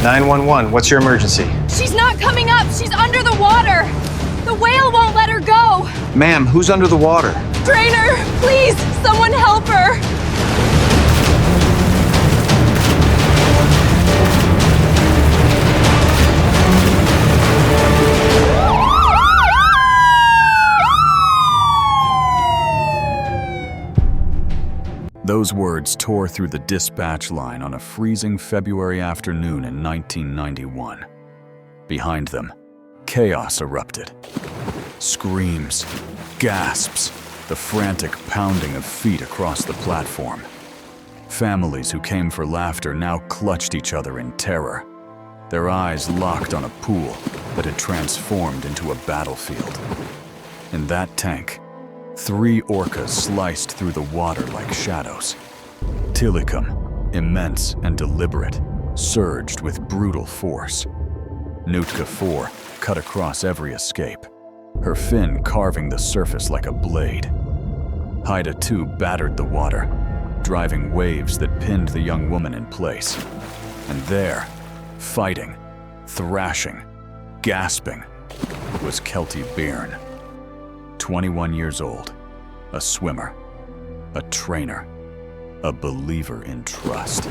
911, what's your emergency? She's not coming up. She's under the water. The whale won't let her go. Ma'am, who's under the water? Trainer, please, someone help her. Those words tore through the dispatch line on a freezing February afternoon in 1991. Behind them, chaos erupted. Screams, gasps, the frantic pounding of feet across the platform. Families who came for laughter now clutched each other in terror, their eyes locked on a pool that had transformed into a battlefield. In that tank, 3 orcas sliced through the water like shadows. Tilikum, immense and deliberate, surged with brutal force. Nootka 4 cut across every escape, her fin carving the surface like a blade. Haida 2 battered the water, driving waves that pinned the young woman in place. And there, fighting, thrashing, gasping, was Keltie Byrne. 21 years old, a swimmer, a trainer, a believer in trust.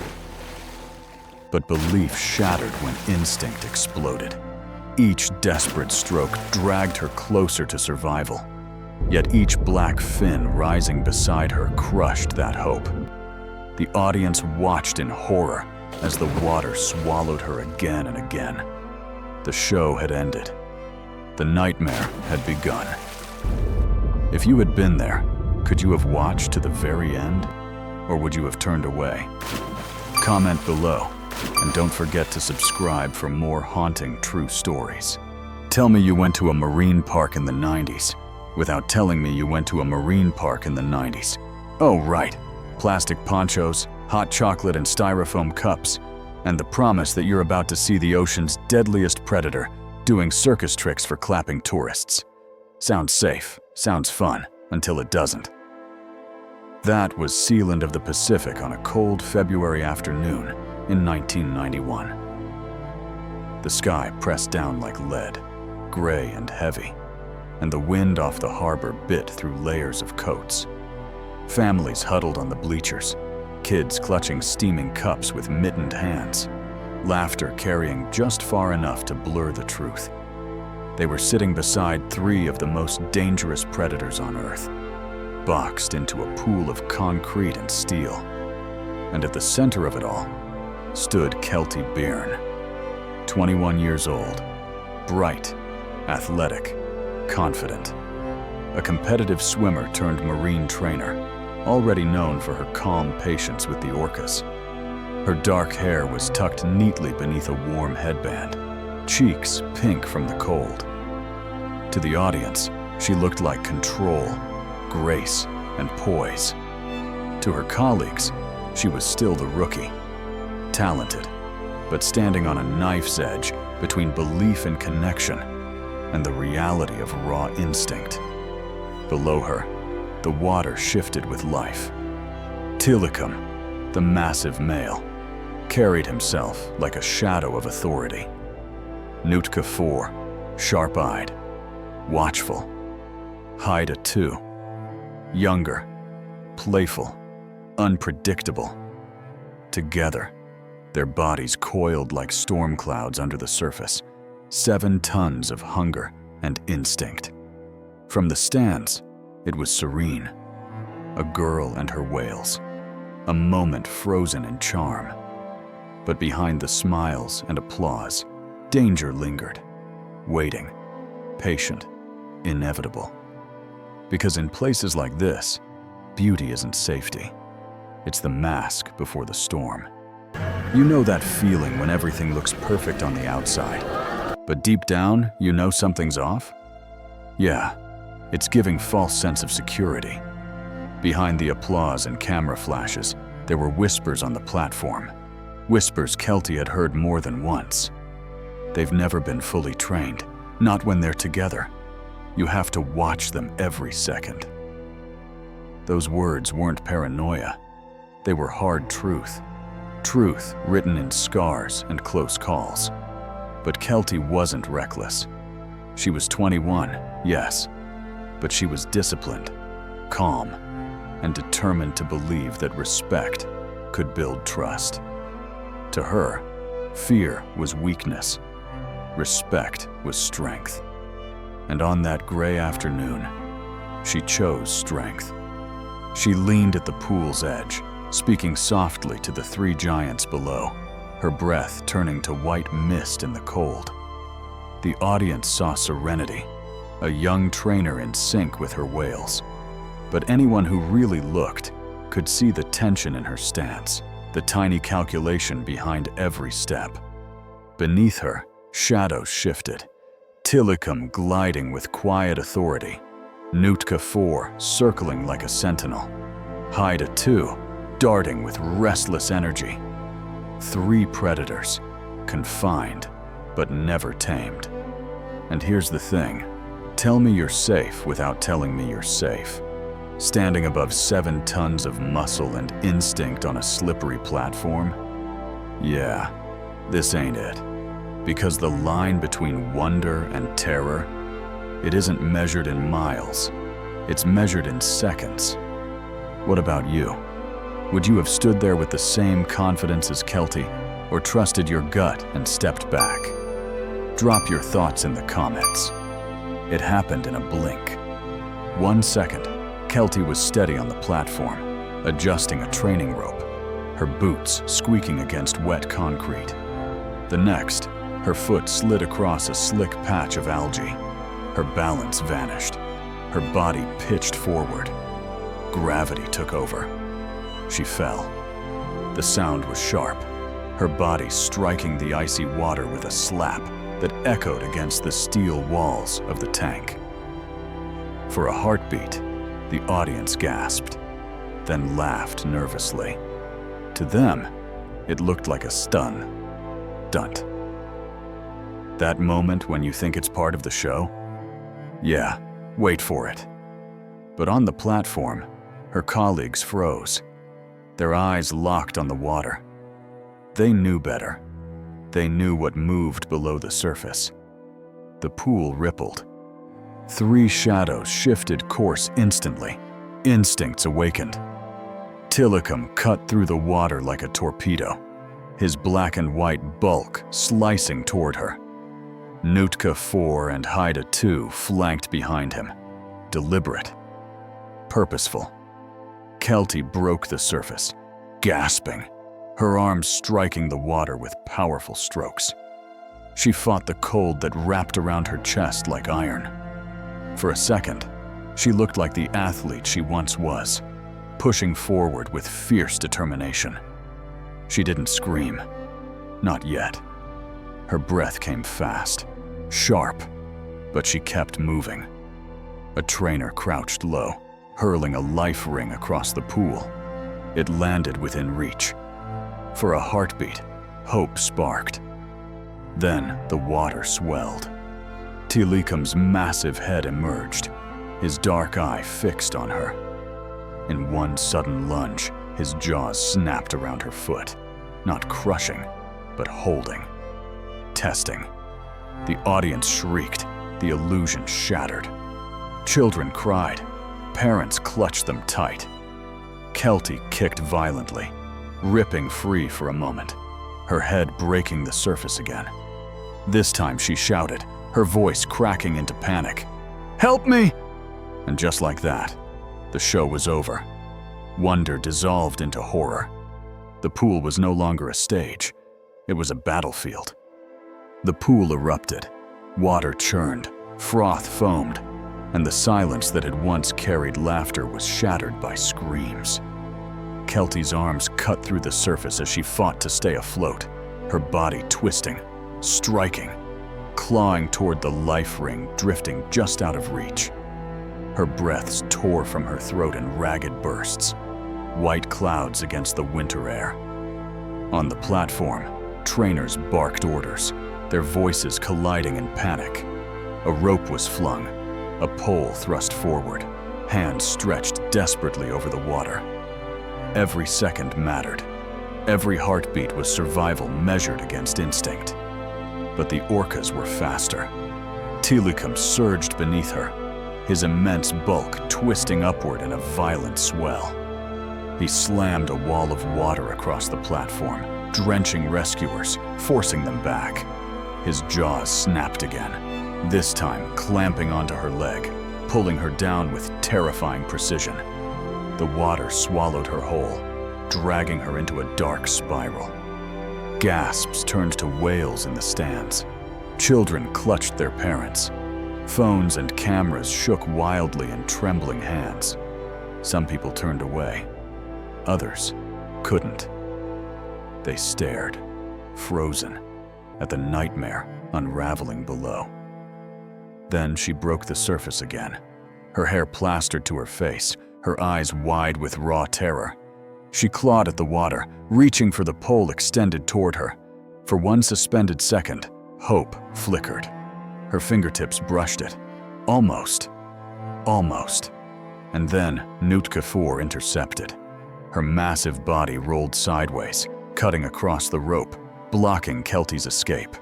But belief shattered when instinct exploded. Each desperate stroke dragged her closer to survival, yet each black fin rising beside her crushed that hope. The audience watched in horror as the water swallowed her again and again. The show had ended. The nightmare had begun. If you had been there, could you have watched to the very end? Or would you have turned away? Comment below, and don't forget to subscribe for more haunting true stories. Tell me you went to a marine park in the 90s, without telling me you went to a marine park in the 90s. Oh right, plastic ponchos, hot chocolate and styrofoam cups, and the promise that you're about to see the ocean's deadliest predator doing circus tricks for clapping tourists. Sounds safe, sounds fun, until it doesn't. That was Sealand of the Pacific on a cold February afternoon in 1991. The sky pressed down like lead, gray and heavy, and the wind off the harbor bit through layers of coats. Families huddled on the bleachers, kids clutching steaming cups with mittened hands, laughter carrying just far enough to blur the truth. They were sitting beside 3 of the most dangerous predators on Earth, boxed into a pool of concrete and steel. And at the center of it all stood Keltie Byrne, 21 years old, bright, athletic, confident. A competitive swimmer turned marine trainer, already known for her calm patience with the orcas. Her dark hair was tucked neatly beneath a warm headband, cheeks pink from the cold. To the audience, she looked like control, grace, and poise. To her colleagues, she was still the rookie, talented, but standing on a knife's edge between belief in connection and the reality of raw instinct. Below her, the water shifted with life. Tilikum, the massive male, carried himself like a shadow of authority. Nootka 4, sharp-eyed, watchful. Haida 2, younger, playful, unpredictable. Together, their bodies coiled like storm clouds under the surface, 7 tons of hunger and instinct. From the stands, it was serene. A girl and her whales, a moment frozen in charm. But behind the smiles and applause, danger lingered, waiting, patient, inevitable. Because in places like this, beauty isn't safety. It's the mask before the storm. You know that feeling when everything looks perfect on the outside, but deep down, you know something's off? Yeah, it's giving false sense of security. Behind the applause and camera flashes, there were whispers on the platform. Whispers Keltie had heard more than once. They've never been fully trained, not when they're together. You have to watch them every second. Those words weren't paranoia. They were hard truth. truth written in scars and close calls. But Keltie wasn't reckless. She was 21, yes, but she was disciplined, calm, and determined to believe that respect could build trust. To her, fear was weakness. Respect was strength. And on that gray afternoon, she chose strength. She leaned at the pool's edge, speaking softly to the three giants below, her breath turning to white mist in the cold. The audience saw serenity, a young trainer in sync with her whales. But anyone who really looked could see the tension in her stance, the tiny calculation behind every step. Beneath her, shadows shifted, Tilikum gliding with quiet authority, Nootka 4 circling like a sentinel, Haida 2 darting with restless energy. Three predators, confined but never tamed. And here's the thing, tell me you're safe without telling me you're safe. Standing above 7 tons of muscle and instinct on a slippery platform? Yeah, this ain't it. Because the line between wonder and terror, it isn't measured in miles, it's measured in seconds. What about you? Would you have stood there with the same confidence as Keltie, or trusted your gut and stepped back? Drop your thoughts in the comments. It happened in a blink. 1 second, Keltie was steady on the platform, adjusting a training rope, her boots squeaking against wet concrete. The next, her foot slid across a slick patch of algae. Her balance vanished. Her body pitched forward. Gravity took over. She fell. The sound was sharp, her body striking the icy water with a slap that echoed against the steel walls of the tank. For a heartbeat, the audience gasped, then laughed nervously. To them, it looked like a stunt. That moment when you think it's part of the show? Yeah, wait for it. But on the platform, her colleagues froze, their eyes locked on the water. They knew better. They knew what moved below the surface. The pool rippled. 3 shadows shifted course instantly. Instincts awakened. Tilikum cut through the water like a torpedo, his black and white bulk slicing toward her. Nootka 4 and Haida 2 flanked behind him, deliberate, purposeful. Keltie broke the surface, gasping, her arms striking the water with powerful strokes. She fought the cold that wrapped around her chest like iron. For a second, she looked like the athlete she once was, pushing forward with fierce determination. She didn't scream, not yet. Her breath came fast, sharp, but she kept moving. A trainer crouched low, hurling a life ring across the pool. It landed within reach. For a heartbeat, hope sparked. Then the water swelled. Tilikum's massive head emerged, his dark eye fixed on her. In one sudden lunge, his jaws snapped around her foot, not crushing, but holding. Testing. The audience shrieked, the illusion shattered. Children cried, parents clutched them tight. Keltie kicked violently, ripping free for a moment, her head breaking the surface again. This time she shouted, her voice cracking into panic. "Help me!" And just like that, the show was over. Wonder dissolved into horror. The pool was no longer a stage, it was a battlefield. The pool erupted, water churned, froth foamed, and the silence that had once carried laughter was shattered by screams. Keltie's arms cut through the surface as she fought to stay afloat, her body twisting, striking, clawing toward the life ring drifting just out of reach. Her breaths tore from her throat in ragged bursts, white clouds against the winter air. On the platform, trainers barked orders, their voices colliding in panic. A rope was flung, a pole thrust forward, hands stretched desperately over the water. Every second mattered. Every heartbeat was survival measured against instinct. But the orcas were faster. Tilikum surged beneath her, his immense bulk twisting upward in a violent swell. He slammed a wall of water across the platform, drenching rescuers, forcing them back. His jaws snapped again, this time clamping onto her leg, pulling her down with terrifying precision. The water swallowed her whole, dragging her into a dark spiral. Gasps turned to wails in the stands. Children clutched their parents. Phones and cameras shook wildly in trembling hands. Some people turned away. Others couldn't. They stared, frozen, at the nightmare unraveling below. Then she broke the surface again, her hair plastered to her face, her eyes wide with raw terror. She clawed at the water, reaching for the pole extended toward her. For one suspended second, hope flickered. Her fingertips brushed it. Almost. And then Nootka 4 intercepted. Her massive body rolled sideways, cutting across the rope, blocking Keltie's escape.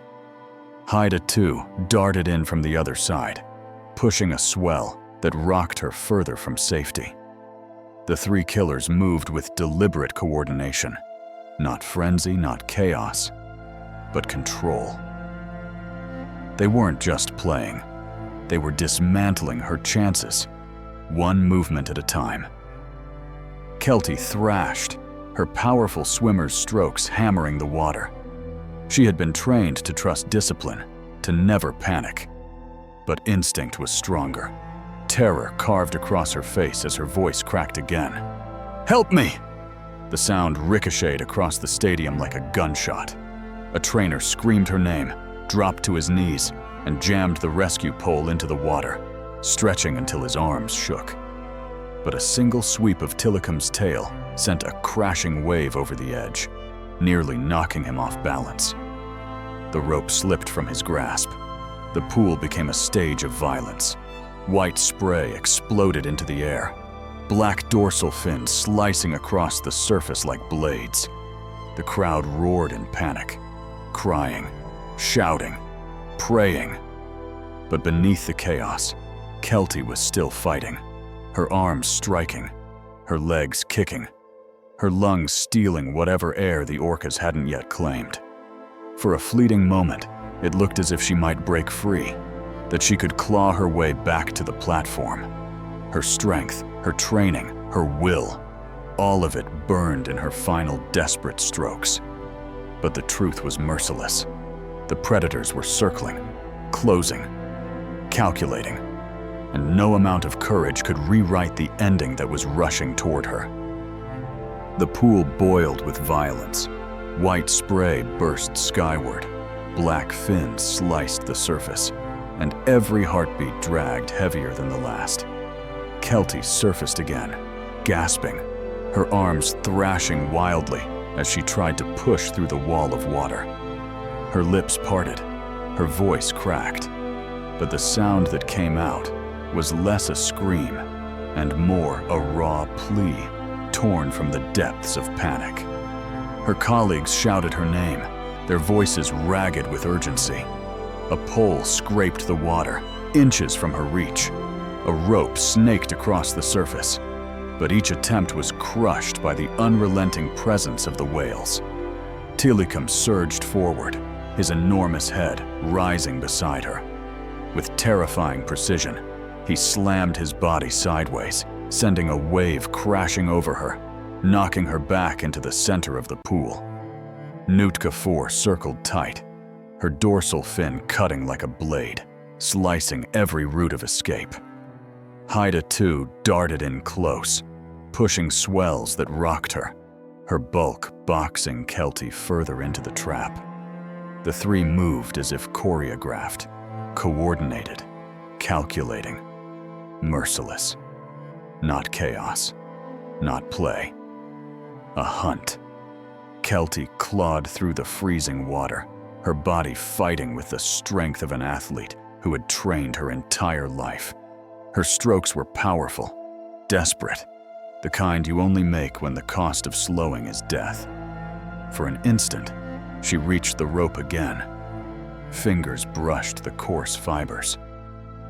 Haida 2 darted in from the other side, pushing a swell that rocked her further from safety. The three killers moved with deliberate coordination. Not frenzy, not chaos, but control. They weren't just playing. They were dismantling her chances, one movement at a time. Keltie thrashed, her powerful swimmer's strokes hammering the water. She had been trained to trust discipline, to never panic. But instinct was stronger. Terror carved across her face as her voice cracked again. "Help me!" The sound ricocheted across the stadium like a gunshot. A trainer screamed her name, dropped to his knees, and jammed the rescue pole into the water, stretching until his arms shook. But a single sweep of Tilikum's tail sent a crashing wave over the edge, nearly knocking him off balance. The rope slipped from his grasp. The pool became a stage of violence. White spray exploded into the air, black dorsal fins slicing across the surface like blades. The crowd roared in panic, crying, shouting, praying. But beneath the chaos, Keltie was still fighting, her arms striking, her legs kicking, her lungs stealing whatever air the orcas hadn't yet claimed. For a fleeting moment, it looked as if she might break free, that she could claw her way back to the platform. Her strength, her training, her will, all of it burned in her final desperate strokes. But the truth was merciless. The predators were circling, closing, calculating, and no amount of courage could rewrite the ending that was rushing toward her. The pool boiled with violence. White spray burst skyward, black fins sliced the surface, and every heartbeat dragged heavier than the last. Keltie surfaced again, gasping, her arms thrashing wildly as she tried to push through the wall of water. Her lips parted, her voice cracked, but the sound that came out was less a scream and more a raw plea torn from the depths of panic. Her colleagues shouted her name, their voices ragged with urgency. A pole scraped the water, inches from her reach. A rope snaked across the surface, but each attempt was crushed by the unrelenting presence of the whales. Tilikum surged forward, his enormous head rising beside her. With terrifying precision, he slammed his body sideways, sending a wave crashing over her, knocking her back into the center of the pool. Nootka 4 circled tight, her dorsal fin cutting like a blade, slicing every route of escape. Haida 2 darted in close, pushing swells that rocked her, her bulk boxing Keltie further into the trap. The three moved as if choreographed, coordinated, calculating, merciless. Not chaos, not play. A hunt. Keltie clawed through the freezing water, her body fighting with the strength of an athlete who had trained her entire life. Her strokes were powerful, desperate, the kind you only make when the cost of slowing is death. For an instant, she reached the rope again. Fingers brushed the coarse fibers.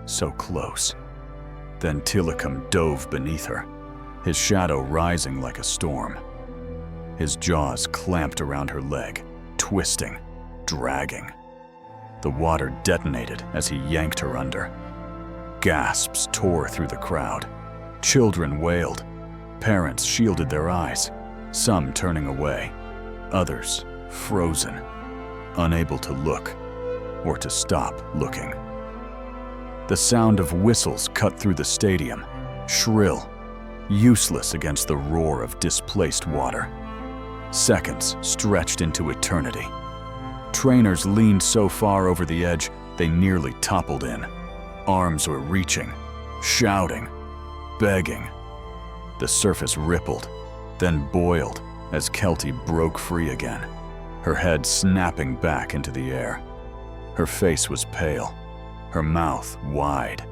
So close. Then Tilikum dove beneath her, his shadow rising like a storm. His jaws clamped around her leg, twisting, dragging. The water detonated as he yanked her under. Gasps tore through the crowd. Children wailed. Parents shielded their eyes, some turning away, others frozen, unable to look or to stop looking. The sound of whistles cut through the stadium, shrill, useless against the roar of displaced water. Seconds stretched into eternity. Trainers leaned so far over the edge they nearly toppled in. Arms were reaching, shouting, begging. The surface rippled, then boiled as Keltie broke free again, her head snapping back into the air. Her face was pale, her mouth wide,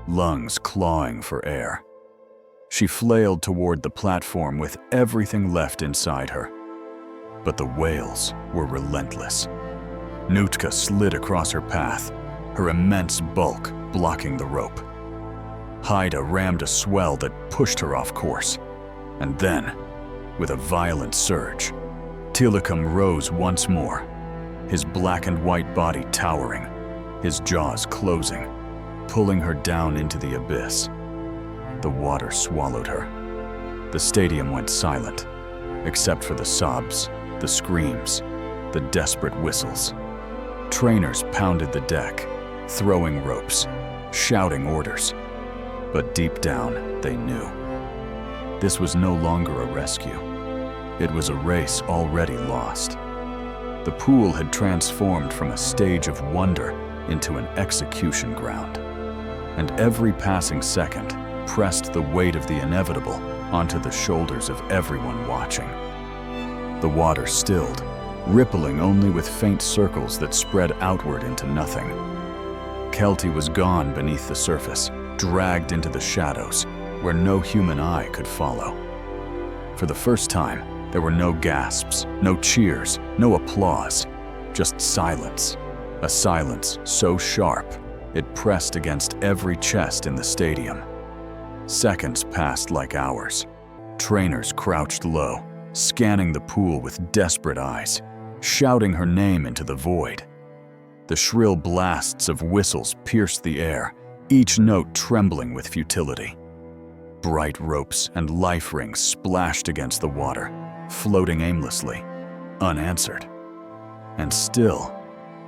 lungs clawing for air. She flailed toward the platform with everything left inside her. But the whales were relentless. Nootka slid across her path, her immense bulk blocking the rope. Haida rammed a swell that pushed her off course. And then, with a violent surge, Tilikum rose once more, his black and white body towering, his jaws closing, pulling her down into the abyss. The water swallowed her. The stadium went silent, except for the sobs, the screams, the desperate whistles. Trainers pounded the deck, throwing ropes, shouting orders. But deep down, they knew. This was no longer a rescue. It was a race already lost. The pool had transformed from a stage of wonder into an execution ground. And every passing second pressed the weight of the inevitable onto the shoulders of everyone watching. The water stilled, rippling only with faint circles that spread outward into nothing. Keltie was gone beneath the surface, dragged into the shadows, where no human eye could follow. For the first time, there were no gasps, no cheers, no applause, just silence. A silence so sharp, it pressed against every chest in the stadium. Seconds passed like hours. Trainers crouched low, scanning the pool with desperate eyes, shouting her name into the void. The shrill blasts of whistles pierced the air, each note trembling with futility. Bright ropes and life rings splashed against the water, floating aimlessly, unanswered. And still,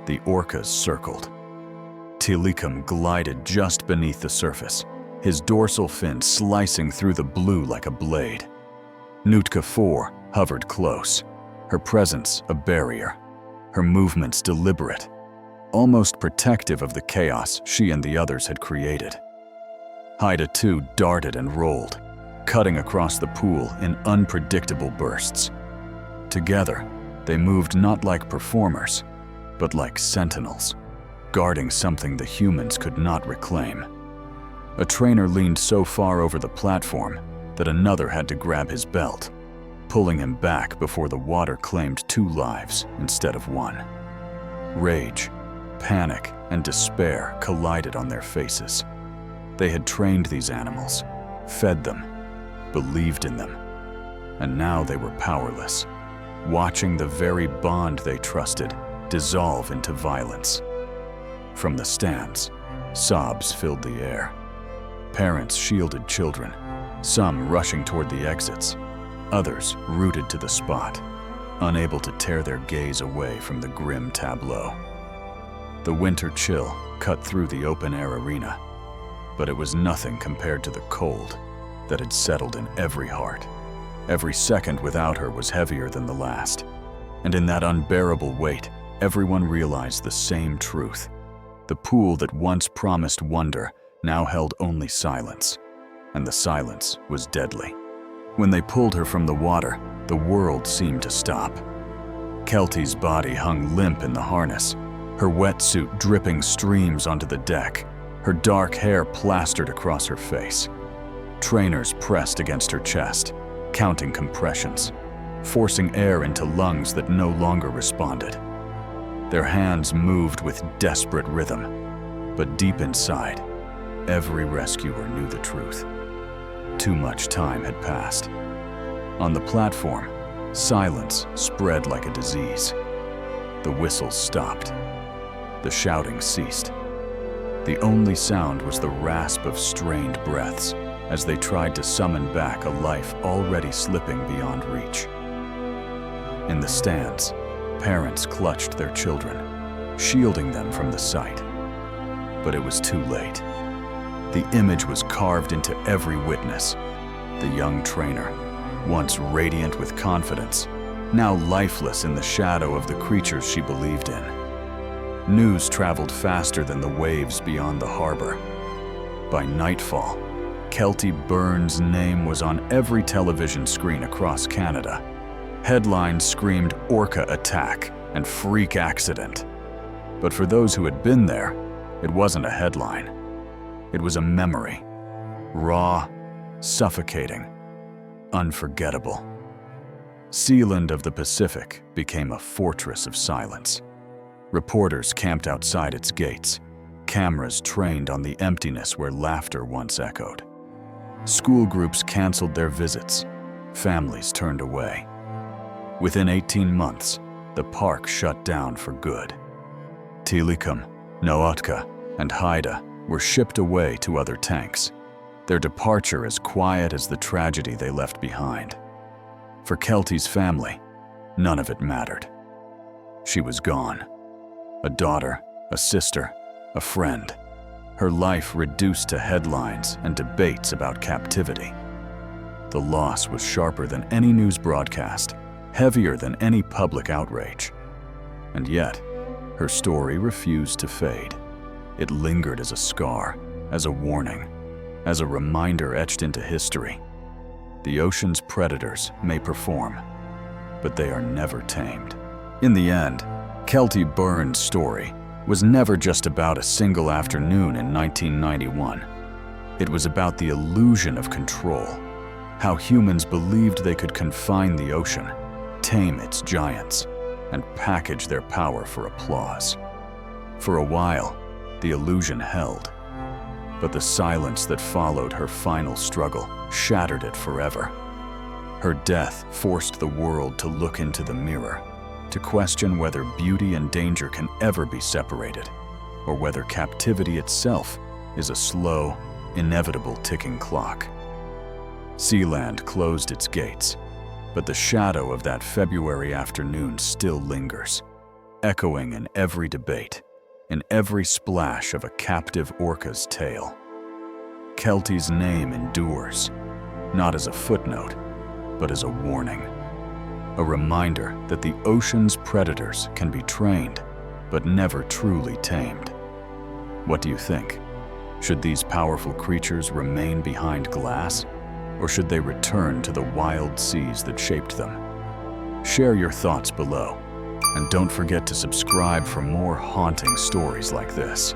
the orcas circled. Tilikum glided just beneath the surface, his dorsal fin slicing through the blue like a blade. Nootka 4 hovered close, her presence a barrier, her movements deliberate, almost protective of the chaos she and the others had created. Haida 2 darted and rolled, cutting across the pool in unpredictable bursts. Together, they moved not like performers, but like sentinels, guarding something the humans could not reclaim. A trainer leaned so far over the platform that another had to grab his belt, pulling him back before the water claimed 2 lives instead of 1. Rage, panic, and despair collided on their faces. They had trained these animals, fed them, believed in them, and now they were powerless, watching the very bond they trusted dissolve into violence. From the stands, sobs filled the air. Parents shielded children, some rushing toward the exits, others rooted to the spot, unable to tear their gaze away from the grim tableau. The winter chill cut through the open-air arena, but it was nothing compared to the cold that had settled in every heart. Every second without her was heavier than the last, and in that unbearable weight, everyone realized the same truth. The pool that once promised wonder now held only silence, and the silence was deadly. When they pulled her from the water, the world seemed to stop. Keltie's body hung limp in the harness, her wetsuit dripping streams onto the deck, her dark hair plastered across her face. Trainers pressed against her chest, counting compressions. forcing air into lungs that no longer responded. Their hands moved with desperate rhythm, but deep inside, every rescuer knew the truth. Too much time had passed. On the platform, silence spread like a disease. The whistles stopped. The shouting ceased. The only sound was the rasp of strained breaths as they tried to summon back a life already slipping beyond reach. In the stands, parents clutched their children, shielding them from the sight. But it was too late. The image was carved into every witness. The young trainer, once radiant with confidence, now lifeless in the shadow of the creatures she believed in. News traveled faster than the waves beyond the harbor. By nightfall, Keltie Byrne's name was on every television screen across Canada. Headlines screamed Orca attack and freak accident. But for those who had been there, it wasn't a headline. It was a memory. Raw, suffocating, unforgettable. Sealand of the Pacific became a fortress of silence. Reporters camped outside its gates, cameras trained on the emptiness where laughter once echoed. School groups canceled their visits, families turned away. Within 18 months, the park shut down for good. Tilikum, Nootka, and Haida were shipped away to other tanks, their departure as quiet as the tragedy they left behind. For Keltie's family, none of it mattered. She was gone. A daughter, a sister, a friend. Her life reduced to headlines and debates about captivity. The loss was sharper than any news broadcast, heavier than any public outrage. And yet, her story refused to fade. It lingered as a scar, as a warning, as a reminder etched into history. The ocean's predators may perform, but they are never tamed. In the end, Keltie Byrne's story was never just about a single afternoon in 1991. It was about the illusion of control, how humans believed they could confine the ocean, tame its giants, and package their power for applause. For a while, the illusion held, but the silence that followed her final struggle shattered it forever. Her death forced the world to look into the mirror, to question whether beauty and danger can ever be separated, or whether captivity itself is a slow, inevitable ticking clock. Sealand closed its gates, but the shadow of that February afternoon still lingers, echoing in every debate, in every splash of a captive orca's tale. Keltie's name endures, not as a footnote, but as a warning. A reminder that the ocean's predators can be trained, but never truly tamed. What do you think? Should these powerful creatures remain behind glass, or should they return to the wild seas that shaped them? Share your thoughts below, and don't forget to subscribe for more haunting stories like this.